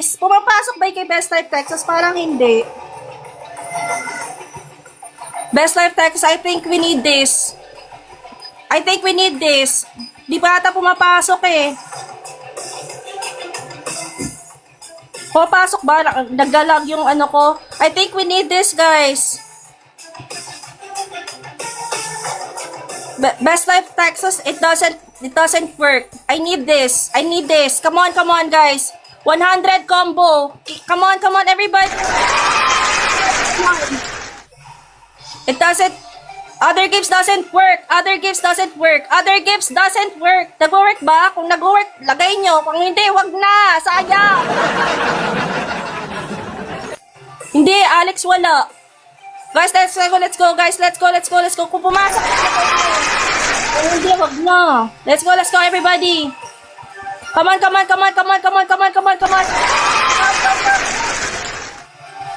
guys. Pumapasok ba kay Best Life Texas? Parang hindi. Best Life Texas, I think we need this. I think we need this. Di pa ata pumapasok eh. Pumapasok ba? Naglalag yung ano ko. I think we need this, guys. Best Life Texas, it doesn't work. I need this. I need this. Come on, guys. 100 combo. Come on, everybody. It doesn't. Other gifts doesn't work. Other gifts doesn't work. Other gifts doesn't work. Nag-work ba? Kung nag-work, lagay nyo. Kung hindi, wag na. Sayang. Hindi, Alex, wala. Guys, let's go, guys. Let's go. Kung pumasok. Kung hindi, wag na. Let's go, everybody. Come on.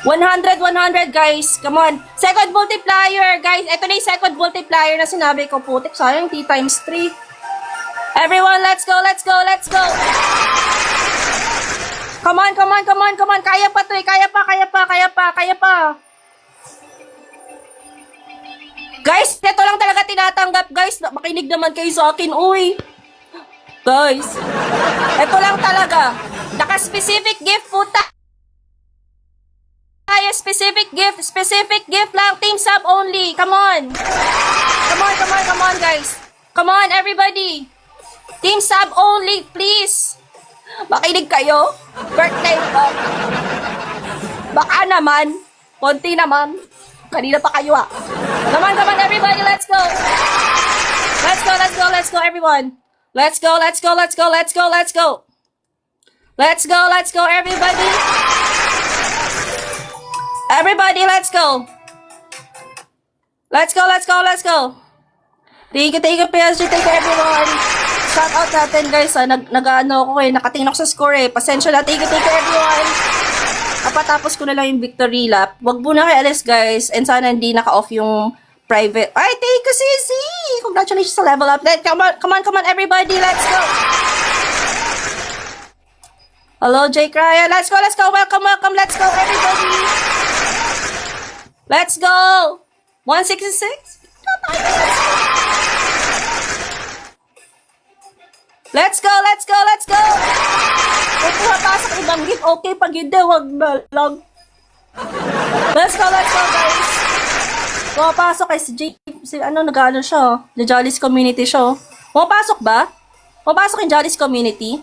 100, guys. Come on. Second multiplier, guys. Ito na yung second multiplier na sinabi ko. Putik, sayang, T times 3. Everyone, let's go. Come on. Kaya pa, Trey. Kaya pa. Guys, ito lang talaga tinatanggap, guys. Makinig naman kayo sa akin, uy. Guys, ito lang talaga. Naka-specific gift po tayo. Specific gift lang. Team sub only. Come on, guys. Come on, everybody. Team sub only, please. Makinig kayo. Birthday ko. Baka naman. Konti naman. Kanina pa kayo ah. Come on, everybody. Let's go, everyone. Let's go, everybody. Everybody, let's go. Let's go. Thank you, PSG. Thank you, everyone. Shout out natin, guys. Nag-ano ako eh. Nakatingin ako sa score eh. Pasensya na. Thank you, everyone. Kapatapos ko na lang yung victory lap. Wag muna kayo alis, guys. And sana hindi naka-off yung private. Ay, thank you, Sisi. Congratulations sa level up. Come on, everybody. Let's go. Hello, Jake Ryan. Let's go. Welcome. Let's go, everybody. Let's go. 166. Let's go. Kung pumapasok ibang gift, okay. Pag hindi, wag na lang. Let's go, guys. Pumapasok kay nag-ano siya. The Jolly's Community siya. Pumapasok ba? Pumapasok yung Jolly's Community?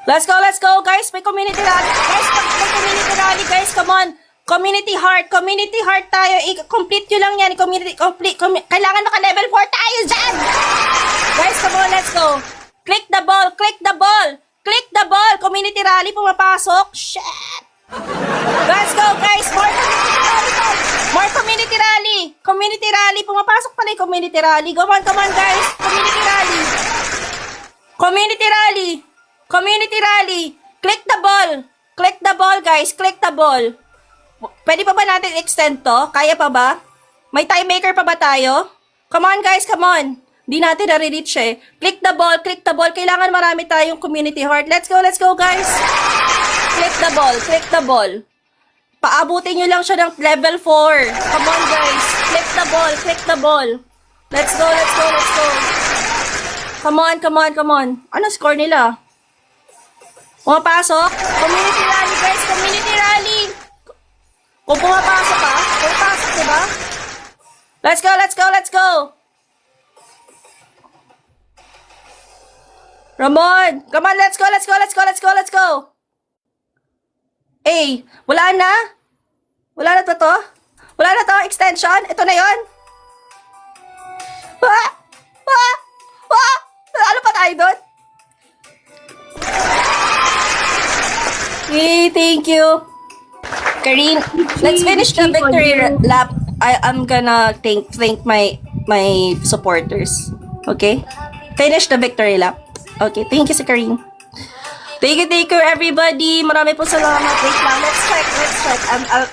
Let's go, guys. May community rally. Guys, may community rally, guys. Come on. Community heart tayo. I-complete nyo lang yan. Kailangan maka-level 4 tayo dyan. Guys, come on, let's go. Click the ball. Community rally, pumapasok. Shit. Let's go, guys. More community rally. Pumapasok pala yung community rally. Come on, guys. Community rally. Click the ball, guys. Pwede pa ba natin extend to? Kaya pa ba? May time maker pa ba tayo? Come on, guys. Di natin nare-reach eh. Click the ball. Kailangan marami tayong community heart. Let's go, guys. Click the ball. Paabutin nyo lang siya ng level 4. Come on, guys. Click the ball. Let's go. Come on. Ano score nila? Pumapasok? Community rally, guys. Kung pumapasok ka, diba? Let's go. Ramon, come on, let's go. Eh, wala na to? Wala na to, extension? Ito na yon. Ano pa tayo doon? Okay, thank you. Karine, let's finish the victory lap. I'm gonna thank my supporters. Okay? Finish the victory lap. Okay, thank you, Karine. Thank you, everybody. Marami po salamat. Wait lang, let's check.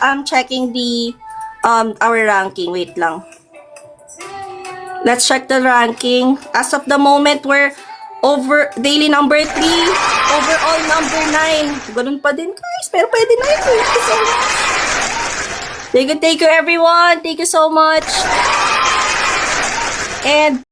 I'm checking the our ranking. Wait lang. Let's check the ranking. As of the moment, we're over daily number 3. overall number 9. Ganun pa din, guys. Pero pwede na yun. Thank you so much. Thank you, everyone. Thank you so much. And